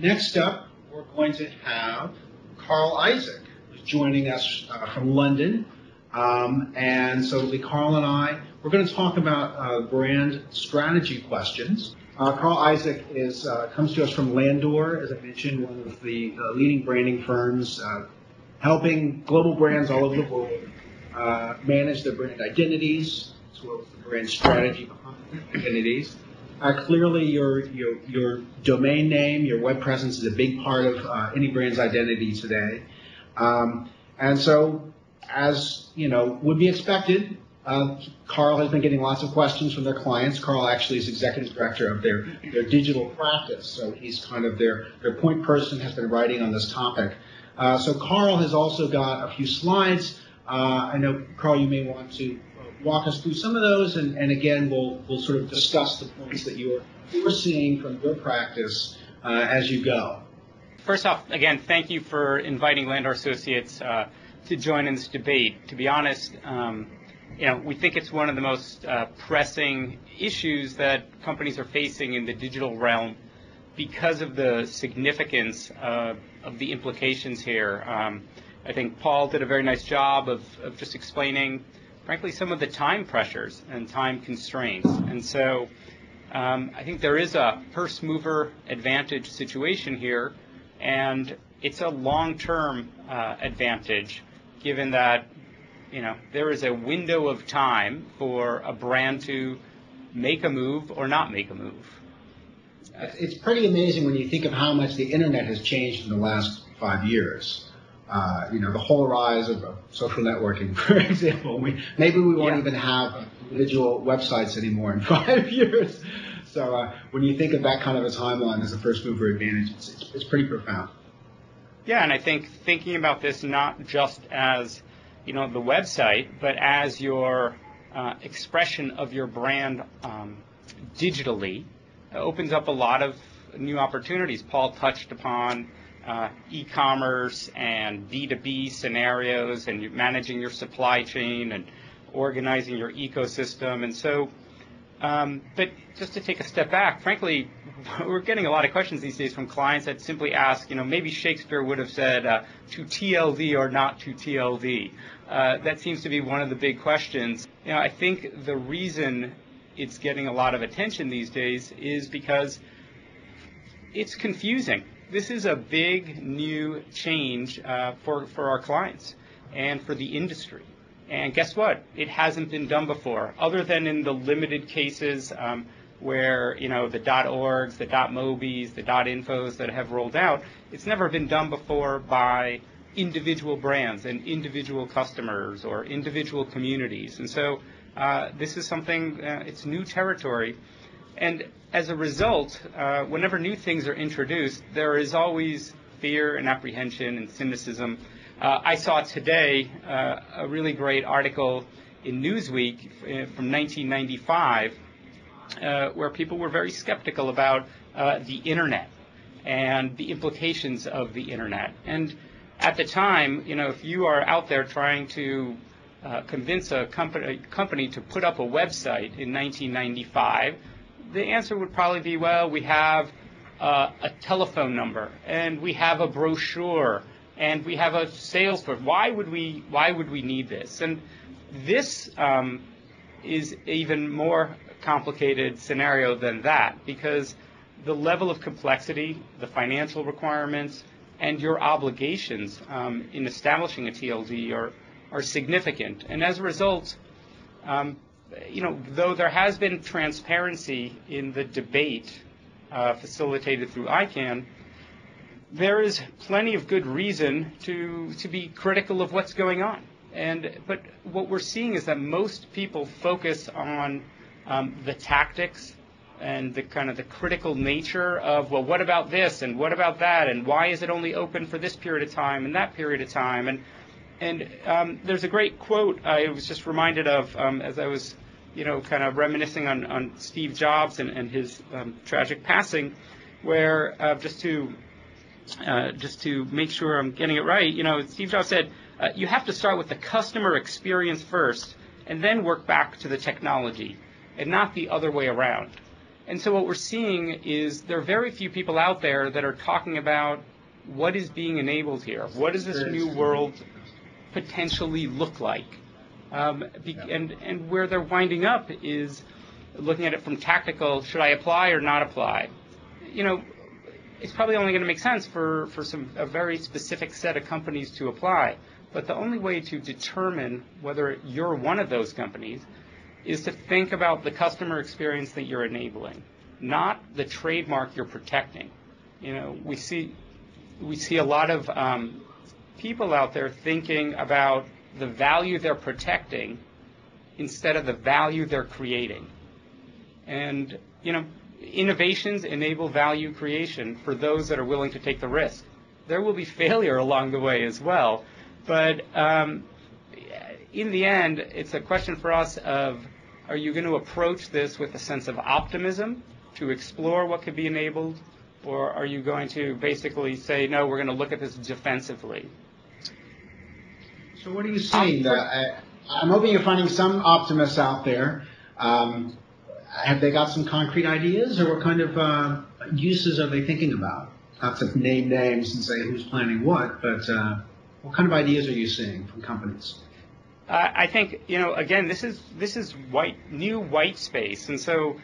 Next up, we're going to have Karl Issacc, who's joining us from London. And so it'll be Karl and I. We're going to talk about brand strategy questions. Karl Issacc comes to us from Landor, as I mentioned, one of the leading branding firms, helping global brands all over the world manage their brand identities, as well as the brand strategy behind identities. Clearly, your domain name, your web presence is a big part of any brand's identity today. And so, as would be expected, Karl has been getting lots of questions from their clients. Karl actually is executive director of their digital practice, so he's kind of their point person, has been writing on this topic. So Karl has also got a few slides. I know, Karl, you may want to walk us through some of those, and again, we'll sort of discuss the points that you're seeing from your practice as you go. First off, again, thank you for inviting Landor Associates to join in this debate. To be honest, we think it's one of the most pressing issues that companies are facing in the digital realm because of the significance of the implications here. I think Paul did a very nice job of just explaining, frankly, some of the time pressures and time constraints. And so I think there is a first mover advantage situation here, and it's a long-term advantage, given that there is a window of time for a brand to make a move or not make a move. It's pretty amazing when you think of how much the internet has changed in the last 5 years. The whole rise of social networking, for example. Maybe we won't even have individual websites anymore in 5 years. So when you think of that kind of a timeline as a first mover advantage, it's pretty profound. Yeah, and I think thinking about this not just as the website, but as your expression of your brand digitally opens up a lot of new opportunities. Paul touched upon e-commerce and B2B scenarios, and managing your supply chain and organizing your ecosystem. And so, but just to take a step back, frankly, we're getting a lot of questions these days from clients that simply ask, maybe Shakespeare would have said to TLD or not to TLD. That seems to be one of the big questions. I think the reason it's getting a lot of attention these days is because it's confusing. This is a big new change for our clients and for the industry. And guess what? It hasn't been done before, other than in the limited cases where the .orgs, the .mobis, the .infos that have rolled out. It's never been done before by individual brands and individual customers or individual communities. And so this is something, it's new territory. And as a result, whenever new things are introduced, there is always fear and apprehension and cynicism. I saw today a really great article in Newsweek from 1995 where people were very skeptical about the Internet and the implications of the Internet. And at the time, if you are out there trying to convince a company to put up a website in 1995, the answer would probably be, well, we have a telephone number, and we have a brochure, and we have a sales force. Why would we need this? And this is even more complicated scenario than that, because the level of complexity, the financial requirements, and your obligations in establishing a TLD are significant. And as a result, though there has been transparency in the debate facilitated through ICANN, there is plenty of good reason to be critical of what's going on. But what we're seeing is that most people focus on the tactics and the kind of the critical nature of, well, what about this and what about that, and why is it only open for this period of time and that period of time? And there's a great quote I was just reminded of as I was kind of reminiscing on Steve Jobs and his tragic passing, where just to make sure I'm getting it right, Steve Jobs said, you have to start with the customer experience first and then work back to the technology, and not the other way around. And so what we're seeing is there are very few people out there that are talking about what is being enabled here. What does this new world potentially look like? And where they're winding up is looking at it from tactical, should I apply or not apply? It's probably only going to make sense for a very specific set of companies to apply. But the only way to determine whether you're one of those companies is to think about the customer experience that you're enabling, not the trademark you're protecting. We see a lot of people out there thinking about the value they're protecting instead of the value they're creating. And, innovations enable value creation for those that are willing to take the risk. There will be failure along the way as well, but in the end, it's a question for us of, are you going to approach this with a sense of optimism to explore what could be enabled, or are you going to basically say, no, we're going to look at this defensively? So what are you seeing? I'm hoping you're finding some optimists out there. Have they got some concrete ideas, or what kind of uses are they thinking about? Not to name names and say who's planning what, but what kind of ideas are you seeing from companies? I think, again, this is new white space, and so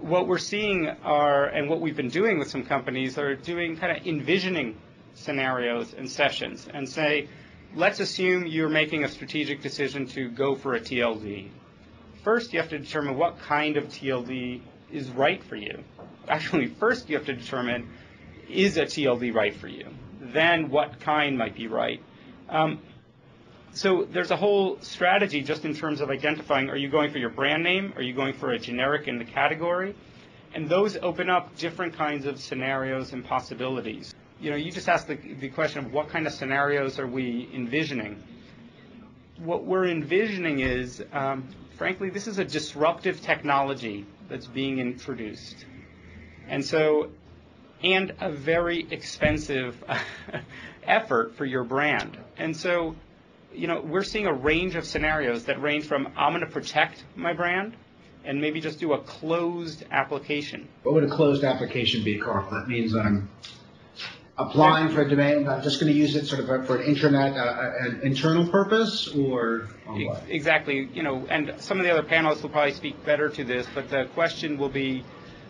what we're seeing and what we've been doing with some companies are doing kind of envisioning scenarios and sessions, and say, let's assume you're making a strategic decision to go for a TLD. First, you have to determine what kind of TLD is right for you. Actually, first you have to determine, is a TLD right for you? Then what kind might be right? So there's a whole strategy just in terms of identifying, are you going for your brand name? Are you going for a generic in the category? And those open up different kinds of scenarios and possibilities. You just asked the question of what kind of scenarios are we envisioning? What we're envisioning is, frankly, this is a disruptive technology that's being introduced. And a very expensive effort for your brand. And so, we're seeing a range of scenarios that range from, I'm going to protect my brand, and maybe just do a closed application. What would a closed application be, Karl? That means I'm applying for a domain, I'm just going to use it sort of for an internet, an internal purpose, or what? Exactly. And some of the other panelists will probably speak better to this, but the question will be,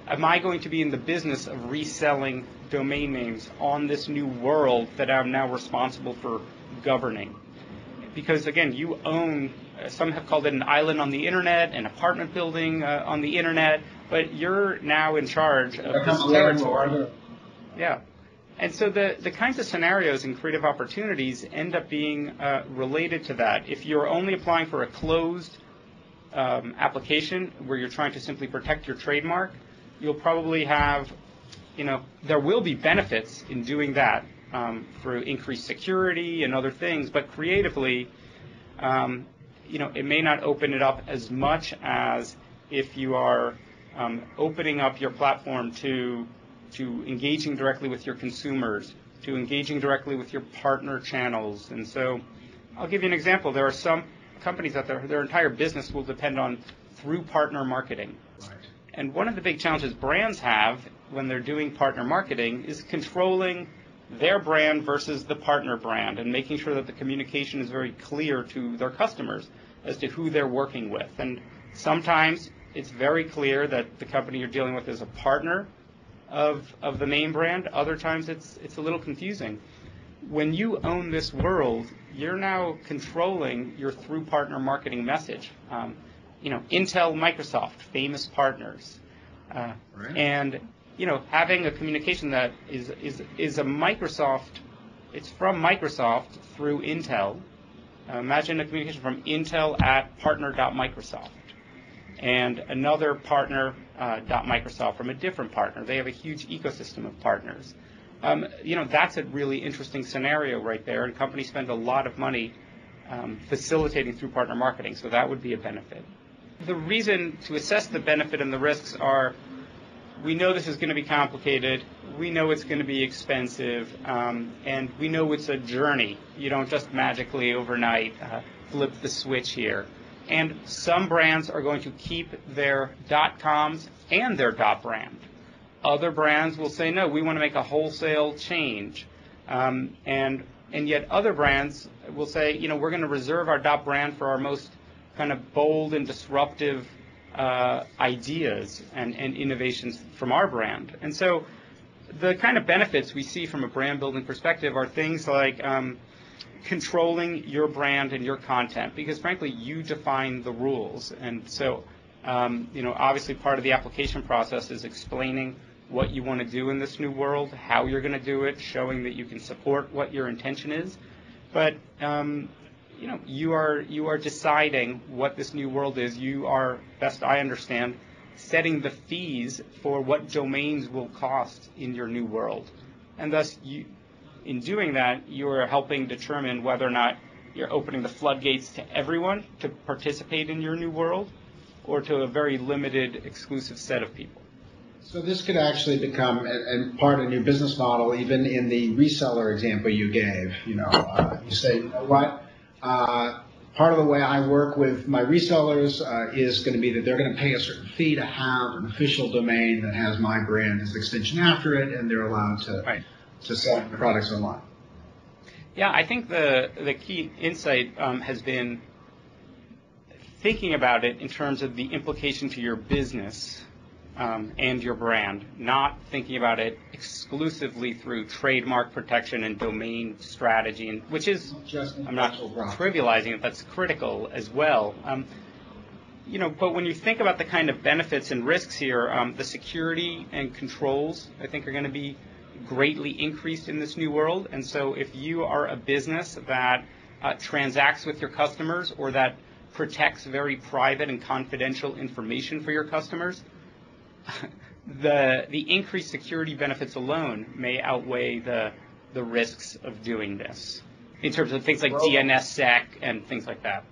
am I going to be in the business of reselling domain names on this new world that I'm now responsible for governing? Because, again, you own, some have called it an island on the internet, an apartment building on the internet, but you're now in charge of this territory. Yeah. And so the kinds of scenarios and creative opportunities end up being related to that. If you're only applying for a closed application where you're trying to simply protect your trademark, you'll probably have, there will be benefits in doing that through increased security and other things, but creatively, it may not open it up as much as if you are opening up your platform to engaging directly with your consumers, to engaging directly with your partner channels. And so I'll give you an example. There are some companies out there, their entire business will depend on through partner marketing. Right. And one of the big challenges brands have when they're doing partner marketing is controlling their brand versus the partner brand and making sure that the communication is very clear to their customers as to who they're working with. And sometimes it's very clear that the company you're dealing with is a partner of the main brand. Other times it's a little confusing. When you own this world, you're now controlling your through partner marketing message. Intel, Microsoft, famous partners. Right. And having a communication that is a Microsoft, it's from Microsoft through Intel. Imagine a communication from Intel at partner.microsoft and another partner.microsoft from a different partner. They have a huge ecosystem of partners. That's a really interesting scenario right there, and companies spend a lot of money facilitating through partner marketing, so that would be a benefit. The reason to assess the benefit and the risks are, we know this is going to be complicated, we know it's going to be expensive, and we know it's a journey. You don't just magically overnight flip the switch here. And some brands are going to keep their .coms and their .brand. Other brands will say, no, we want to make a wholesale change. And yet other brands will say, we're going to reserve our .brand for our most kind of bold and disruptive ideas and innovations from our brand. And so the kind of benefits we see from a brand building perspective are things like controlling your brand and your content, because frankly you define the rules. And so obviously part of the application process is explaining what you want to do in this new world, how you're going to do it, showing that you can support what your intention is. But you are deciding what this new world is. You are, best I understand, setting the fees for what domains will cost in your new world. And thus, in doing that, you are helping determine whether or not you're opening the floodgates to everyone to participate in your new world, or to a very limited, exclusive set of people. So this could actually become and part of a new business model, even in the reseller example you gave. You say, you know what? Part of the way I work with my resellers is going to be that they're going to pay a certain fee to have an official domain that has my brand as the extension after it, and they're allowed to sell their products online. Yeah, I think the key insight has been thinking about it in terms of the implication to your business and your brand, not thinking about it exclusively through trademark protection and domain strategy, and which is, I'm not trivializing it, that's critical as well. But when you think about the kind of benefits and risks here, the security and controls, I think, are going to be greatly increased in this new world. And so if you are a business that transacts with your customers, or that protects very private and confidential information for your customers, the increased security benefits alone may outweigh the risks of doing this in terms of things like DNSSEC and things like that.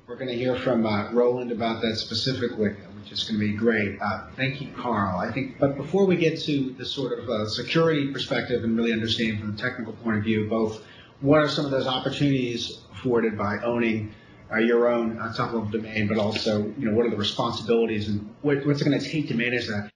We're going to hear from Roland about that specifically, which is going to be great. Thank you, Karl. I think, but before we get to the sort of security perspective and really understand from a technical point of view, both what are some of those opportunities afforded by owning your own top-level domain, but also, what are the responsibilities and what's it going to take to manage that?